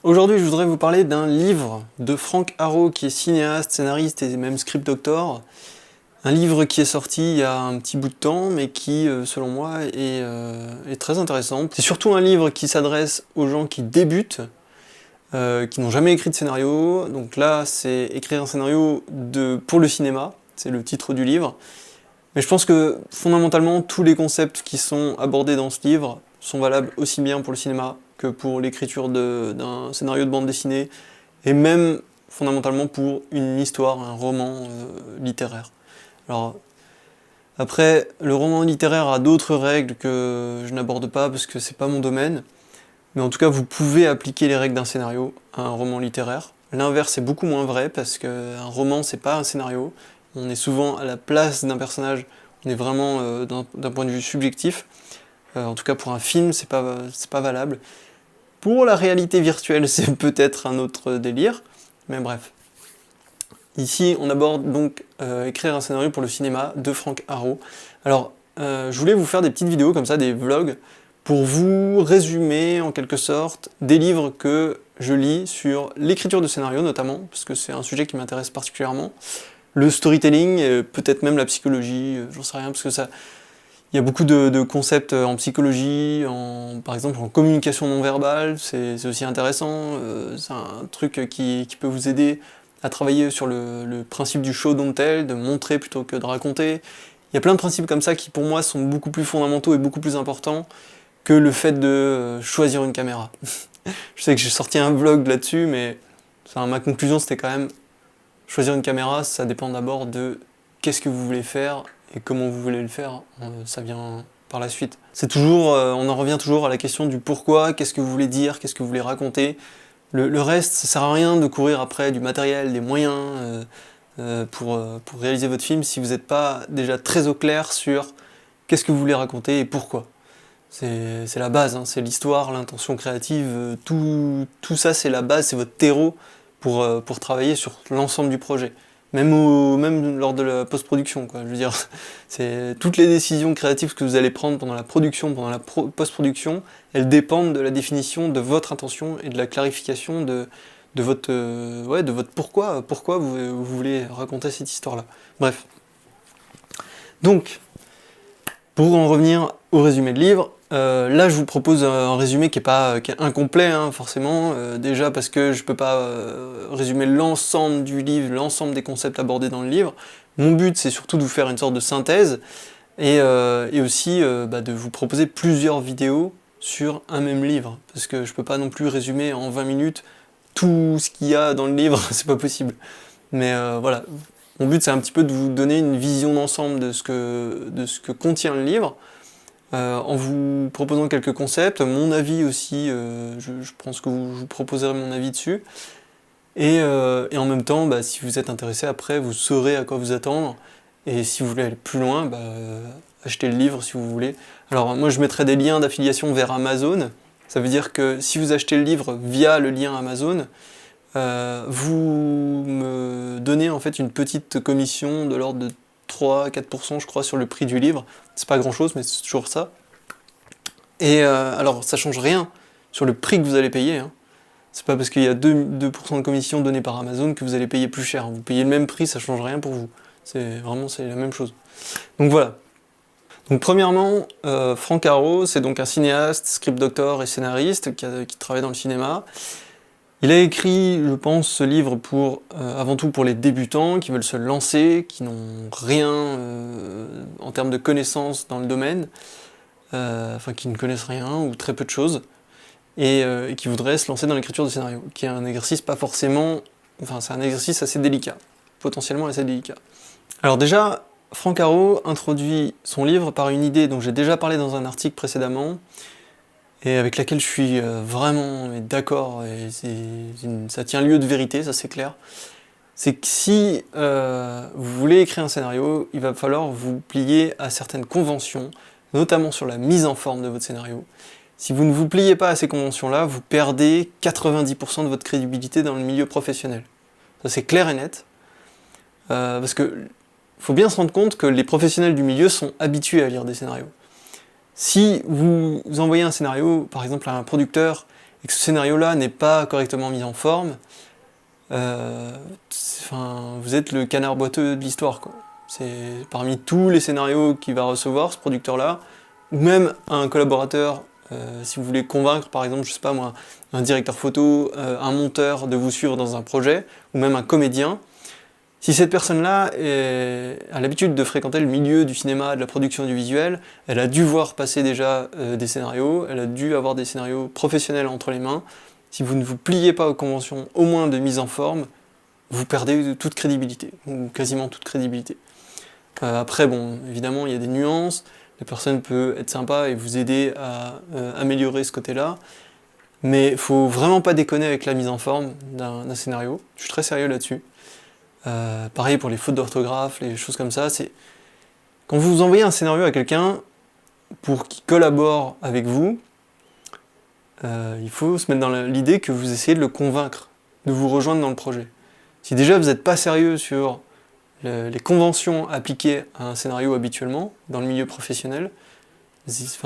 Aujourd'hui, je voudrais vous parler d'un livre de Frank Arrow, qui est cinéaste, scénariste et même script doctor. Un livre qui est sorti il y a un petit bout de temps, mais qui, selon moi, est très intéressant. C'est surtout un livre qui s'adresse aux gens qui débutent, qui n'ont jamais écrit de scénario. Donc là, c'est écrire un scénario pour le cinéma, c'est le titre du livre. Mais je pense que, fondamentalement, tous les concepts qui sont abordés dans ce livre sont valables aussi bien pour le cinéma que pour l'écriture d'un scénario de bande dessinée, et même fondamentalement pour une histoire, un roman littéraire. Alors, après, le roman littéraire a d'autres règles que je n'aborde pas parce que c'est pas mon domaine, mais en tout cas vous pouvez appliquer les règles d'un scénario à un roman littéraire. L'inverse est beaucoup moins vrai parce qu'un roman c'est pas un scénario, on est souvent à la place d'un personnage, on est vraiment d'un point de vue subjectif. En tout cas pour un film c'est pas valable. Pour la réalité virtuelle, c'est peut-être un autre délire, mais bref. Ici, on aborde donc écrire un scénario pour le cinéma de Frank Arrow. Alors, je voulais vous faire des petites vidéos comme ça, des vlogs, pour vous résumer en quelque sorte des livres que je lis sur l'écriture de scénario notamment, parce que c'est un sujet qui m'intéresse particulièrement. Le storytelling, peut-être même la psychologie, j'en sais rien, parce que ça... Il y a beaucoup de concepts en psychologie, par exemple en communication non verbale, c'est aussi intéressant, c'est un truc qui peut vous aider à travailler sur le principe du show don't tell, de montrer plutôt que de raconter. Il y a plein de principes comme ça qui pour moi sont beaucoup plus fondamentaux et beaucoup plus importants que le fait de choisir une caméra. Je sais que j'ai sorti un vlog là-dessus, mais ma conclusion c'était quand même choisir une caméra, ça dépend d'abord de qu'est-ce que vous voulez faire, et comment vous voulez le faire, ça vient par la suite. C'est toujours, on en revient toujours à la question du pourquoi, qu'est-ce que vous voulez dire, qu'est-ce que vous voulez raconter. Le reste, ça sert à rien de courir après du matériel, des moyens pour réaliser votre film si vous n'êtes pas déjà très au clair sur qu'est-ce que vous voulez raconter et pourquoi. C'est la base, hein, c'est l'histoire, l'intention créative, tout ça c'est la base, c'est votre terreau pour travailler sur l'ensemble du projet. Même lors de la post-production, quoi. Je veux dire, c'est toutes les décisions créatives que vous allez prendre pendant la production, pendant la post-production, elles dépendent de la définition de votre intention et de la clarification de votre pourquoi vous voulez raconter cette histoire-là. Bref. Donc, pour en revenir au résumé de livre, là je vous propose un résumé qui est incomplet, hein, forcément, déjà parce que je peux pas résumer l'ensemble du livre, l'ensemble des concepts abordés dans le livre. Mon but c'est surtout de vous faire une sorte de synthèse, et aussi de vous proposer plusieurs vidéos sur un même livre, parce que je peux pas non plus résumer en 20 minutes tout ce qu'il y a dans le livre, c'est pas possible. Mais voilà, mon but c'est un petit peu de vous donner une vision d'ensemble de ce que contient le livre, en vous proposant quelques concepts, mon avis aussi, je pense que je vous proposerai mon avis dessus, et en même temps, si vous êtes intéressé, après vous saurez à quoi vous attendre, et si vous voulez aller plus loin, achetez le livre si vous voulez. Alors moi je mettrai des liens d'affiliation vers Amazon, ça veut dire que si vous achetez le livre via le lien Amazon, vous me donnez en fait une petite commission de l'ordre de 3-4% je crois sur le prix du livre. C'est pas grand chose mais c'est toujours ça. Et alors ça change rien sur le prix que vous allez payer, hein. C'est pas parce qu'il y a 2% de commission donnée par Amazon que vous allez payer plus cher. Vous payez le même prix, ça change rien pour vous. C'est la même chose. Donc voilà. Donc premièrement, Frank Arrow, c'est donc un cinéaste, script doctor et scénariste qui travaille dans le cinéma. Il a écrit, je pense, ce livre avant tout pour les débutants qui veulent se lancer, qui n'ont rien en termes de connaissances dans le domaine, enfin qui ne connaissent rien ou très peu de choses, et qui voudraient se lancer dans l'écriture de scénario, qui est un exercice pas forcément... Enfin, c'est un exercice assez délicat, potentiellement assez délicat. Alors déjà, Frank Arrow introduit son livre par une idée dont j'ai déjà parlé dans un article précédemment, et avec laquelle je suis vraiment d'accord, et ça tient lieu de vérité, ça c'est clair. C'est que si vous voulez écrire un scénario, il va falloir vous plier à certaines conventions, notamment sur la mise en forme de votre scénario. Si vous ne vous pliez pas à ces conventions-là, vous perdez 90% de votre crédibilité dans le milieu professionnel. Ça c'est clair et net, parce que faut bien se rendre compte que les professionnels du milieu sont habitués à lire des scénarios. Si vous envoyez un scénario, par exemple à un producteur, et que ce scénario-là n'est pas correctement mis en forme, vous êtes le canard boiteux de l'histoire, quoi. C'est parmi tous les scénarios qu'il va recevoir, ce producteur-là, ou même un collaborateur, si vous voulez convaincre, par exemple, je sais pas moi, un directeur photo, un monteur de vous suivre dans un projet, ou même un comédien. Si cette personne-là a l'habitude de fréquenter le milieu du cinéma, de la production du visuel, elle a dû voir passer déjà des scénarios, elle a dû avoir des scénarios professionnels entre les mains. Si vous ne vous pliez pas aux conventions, au moins de mise en forme, vous perdez toute crédibilité, ou quasiment toute crédibilité. Après, bon, évidemment, il y a des nuances, la personne peut être sympa et vous aider à améliorer ce côté-là, mais il faut vraiment pas déconner avec la mise en forme d'un scénario. Je suis très sérieux là-dessus. Pareil pour les fautes d'orthographe, les choses comme ça, c'est... Quand vous envoyez un scénario à quelqu'un pour qu'il collabore avec vous, il faut se mettre dans l'idée que vous essayez de le convaincre, de vous rejoindre dans le projet. Si déjà vous n'êtes pas sérieux sur les conventions appliquées à un scénario habituellement, dans le milieu professionnel, c'est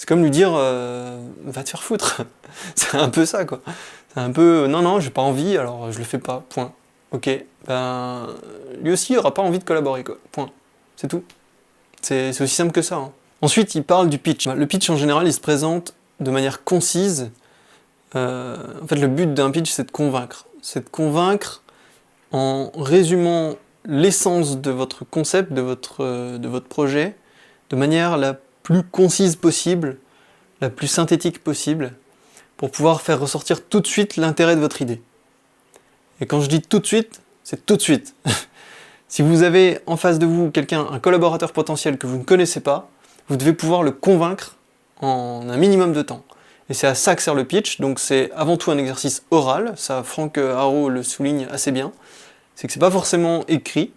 comme lui dire va te faire foutre. C'est un peu ça, quoi. C'est un peu non, j'ai pas envie, alors je le fais pas, point. Ok, lui aussi il aura pas envie de collaborer, quoi. Point. C'est tout. C'est aussi simple que ça. Hein. Ensuite, il parle du pitch. Le pitch en général, il se présente de manière concise. En fait, le but d'un pitch, c'est de convaincre. C'est de convaincre en résumant l'essence de votre concept, de votre projet, de manière la plus concise possible, la plus synthétique possible, pour pouvoir faire ressortir tout de suite l'intérêt de votre idée. Et quand je dis tout de suite, c'est tout de suite. Si vous avez en face de vous quelqu'un, un collaborateur potentiel que vous ne connaissez pas, vous devez pouvoir le convaincre en un minimum de temps. Et c'est à ça que sert le pitch, donc c'est avant tout un exercice oral, ça Franck Haro le souligne assez bien, c'est que c'est pas forcément écrit,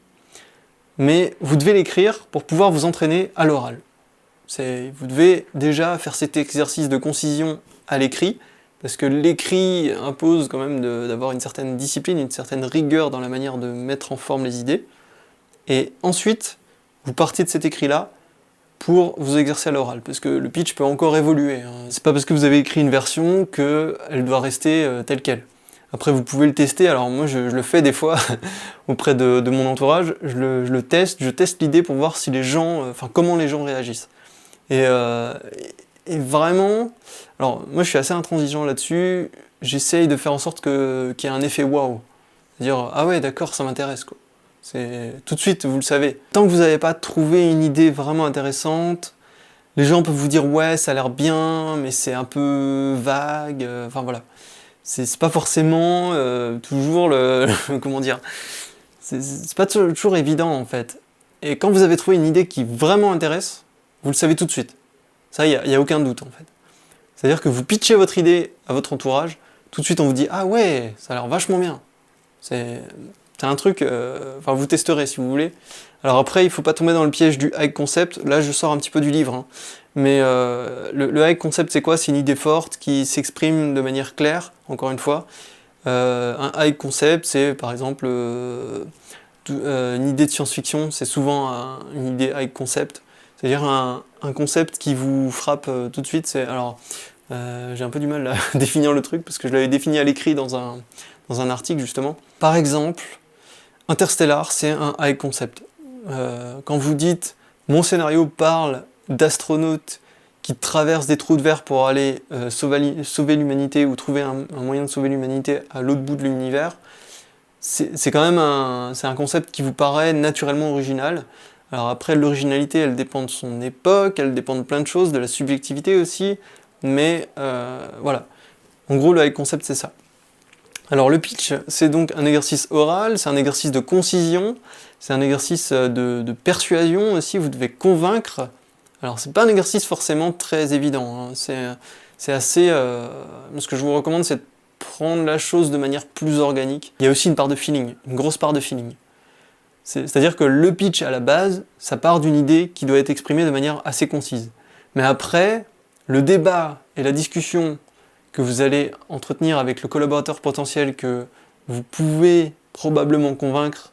mais vous devez l'écrire pour pouvoir vous entraîner à l'oral. Vous devez déjà faire cet exercice de concision à l'écrit, parce que l'écrit impose quand même d'avoir une certaine discipline, une certaine rigueur dans la manière de mettre en forme les idées, et ensuite, vous partez de cet écrit-là pour vous exercer à l'oral, parce que le pitch peut encore évoluer. Hein. C'est pas parce que vous avez écrit une version qu'elle doit rester telle qu'elle. Après, vous pouvez le tester. Alors moi, je le fais des fois auprès de mon entourage. Je le teste. Je teste l'idée pour voir si les gens, comment les gens réagissent. Et vraiment, alors moi, je suis assez intransigeant là-dessus. J'essaye de faire en sorte qu'il y ait un effet waouh, c'est-à-dire ah ouais, d'accord, ça m'intéresse, quoi. C'est tout de suite, vous le savez. Tant que vous n'avez pas trouvé une idée vraiment intéressante, les gens peuvent vous dire ouais, ça a l'air bien, mais c'est un peu vague. Voilà. C'est pas forcément toujours comment dire. C'est pas toujours évident en fait. Et quand vous avez trouvé une idée qui vraiment intéresse, vous le savez tout de suite. Ça, il n'y a aucun doute en fait. C'est-à-dire que vous pitchez votre idée à votre entourage, tout de suite on vous dit ah ouais, ça a l'air vachement bien. C'est un truc, vous testerez si vous voulez. Alors après, il ne faut pas tomber dans le piège du high concept. Là, je sors un petit peu du livre. Hein. Mais le high concept, c'est quoi? C'est une idée forte qui s'exprime de manière claire, encore une fois. Un high concept, c'est par exemple une idée de science-fiction. C'est souvent une idée high concept. C'est-à-dire un concept qui vous frappe tout de suite. Alors, j'ai un peu du mal à définir le truc, parce que je l'avais défini à l'écrit dans un article, justement. Par exemple, Interstellar, c'est un high concept. Quand vous dites « mon scénario parle d'astronautes qui traversent des trous de verre pour aller sauver l'humanité ou trouver un moyen de sauver l'humanité à l'autre bout de l'univers », c'est quand même un concept qui vous paraît naturellement original. Alors après, l'originalité, elle dépend de son époque, elle dépend de plein de choses, de la subjectivité aussi, mais voilà. En gros, le high concept, c'est ça. Alors le pitch, c'est donc un exercice oral, c'est un exercice de concision, c'est un exercice de persuasion aussi, vous devez convaincre. Alors c'est pas un exercice forcément très évident, hein. C'est assez... ce que je vous recommande, c'est de prendre la chose de manière plus organique. Il y a aussi une part de feeling, une grosse part de feeling. C'est-à-dire que le pitch à la base, ça part d'une idée qui doit être exprimée de manière assez concise. Mais après, le débat et la discussion que vous allez entretenir avec le collaborateur potentiel que vous pouvez probablement convaincre,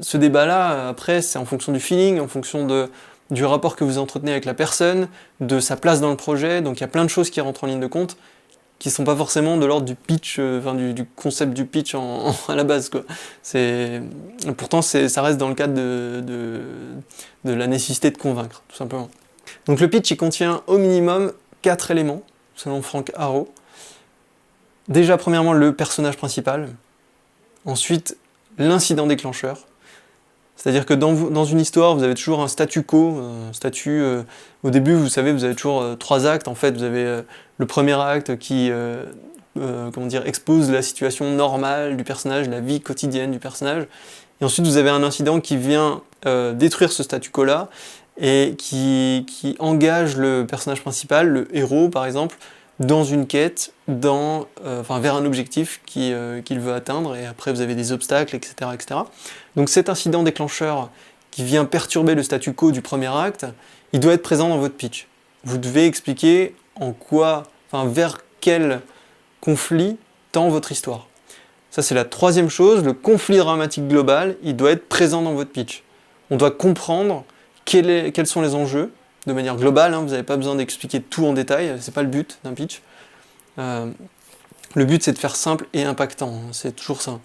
ce débat-là, après, c'est en fonction du feeling, en fonction de du rapport que vous entretenez avec la personne, de sa place dans le projet, donc il y a plein de choses qui rentrent en ligne de compte, qui sont pas forcément de l'ordre du pitch, du concept du pitch à la base, quoi. Pourtant, ça reste dans le cadre de la nécessité de convaincre, tout simplement. Donc le pitch, il contient au minimum 4 éléments, selon Frank Arrow. Déjà, premièrement, le personnage principal. Ensuite, l'incident déclencheur. C'est-à-dire que dans une histoire, vous avez toujours un statu quo. Au début, vous savez, vous avez toujours 3 actes. En fait, vous avez le premier acte qui expose la situation normale du personnage, la vie quotidienne du personnage. Et ensuite, vous avez un incident qui vient détruire ce statu quo-là et qui engage le personnage principal, le héros par exemple, dans une quête, vers un objectif qu'il veut atteindre, et après vous avez des obstacles, etc., etc. Donc cet incident déclencheur qui vient perturber le statu quo du premier acte, il doit être présent dans votre pitch. Vous devez expliquer vers quel conflit tend votre histoire. Ça c'est la troisième chose, le conflit dramatique global, il doit être présent dans votre pitch. On doit comprendre quels sont les enjeux, de manière globale, vous n'avez pas besoin d'expliquer tout en détail, c'est pas le but d'un pitch. Le but c'est de faire simple et impactant, c'est toujours ça.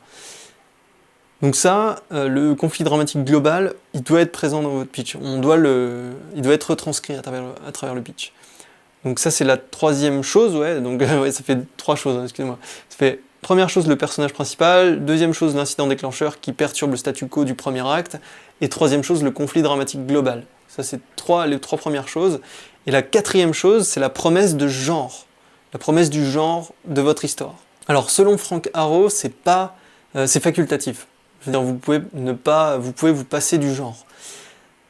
Donc ça, le conflit dramatique global, il doit être présent dans votre pitch, il doit être retranscrit à travers le pitch. Donc ça c'est la troisième chose, ça fait 3 choses, excusez-moi. Ça fait première chose le personnage principal, deuxième chose l'incident déclencheur qui perturbe le statu quo du premier acte, et troisième chose le conflit dramatique global. Ça, c'est les 3 premières choses. Et la 4e chose, c'est la promesse de genre. La promesse du genre de votre histoire. Alors, selon Frank Arrow, c'est facultatif. Je veux dire, vous pouvez vous passer du genre.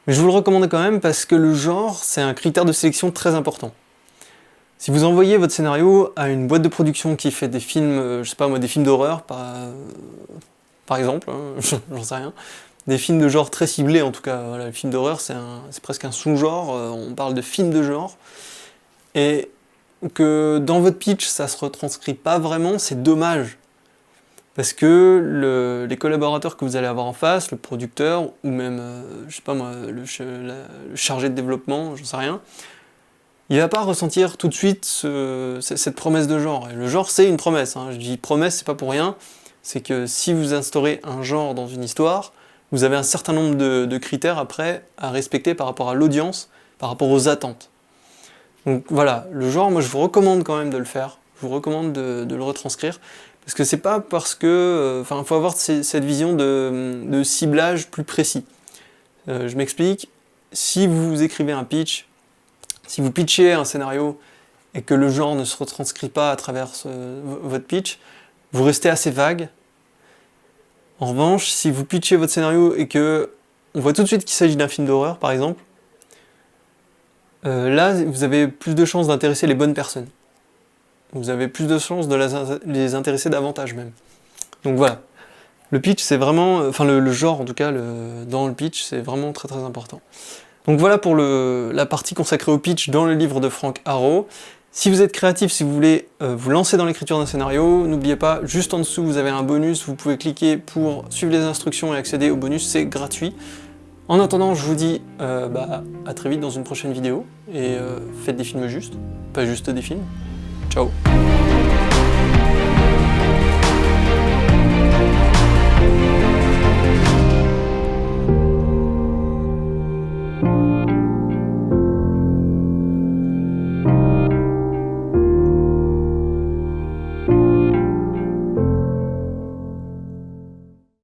Mais je vous le recommande quand même parce que le genre, c'est un critère de sélection très important. Si vous envoyez votre scénario à une boîte de production qui fait des films, des films d'horreur, par exemple, j'en sais rien, des films de genre très ciblés en tout cas, voilà, les films d'horreur c'est presque un sous-genre, on parle de films de genre, et que dans votre pitch ça se retranscrit pas vraiment, c'est dommage, parce que les collaborateurs que vous allez avoir en face, le producteur, ou même, le chargé de développement, j'en sais rien, il va pas ressentir tout de suite cette promesse de genre, et le genre c'est une promesse, je dis promesse c'est pas pour rien, c'est que si vous instaurez un genre dans une histoire, vous avez un certain nombre de critères après à respecter par rapport à l'audience, par rapport aux attentes. Donc voilà, le genre, moi je vous recommande quand même de le faire, je vous recommande de le retranscrire, parce que c'est pas parce que... il faut avoir cette vision de ciblage plus précis. Je m'explique, si vous écrivez un pitch, si vous pitchez un scénario et que le genre ne se retranscrit pas à travers votre pitch, vous restez assez vague. En revanche, si vous pitchez votre scénario et que on voit tout de suite qu'il s'agit d'un film d'horreur, par exemple, là, vous avez plus de chances d'intéresser les bonnes personnes. Vous avez plus de chances de les intéresser davantage, même. Donc voilà. Le pitch, c'est vraiment... le genre, en tout cas, dans le pitch, c'est vraiment très très important. Donc voilà pour la partie consacrée au pitch dans le livre de Frank Arrow. Si vous êtes créatif, si vous voulez vous lancer dans l'écriture d'un scénario, n'oubliez pas, juste en dessous vous avez un bonus, vous pouvez cliquer pour suivre les instructions et accéder au bonus, c'est gratuit. En attendant, je vous dis à très vite dans une prochaine vidéo, et faites des films justes, pas juste des films. Ciao.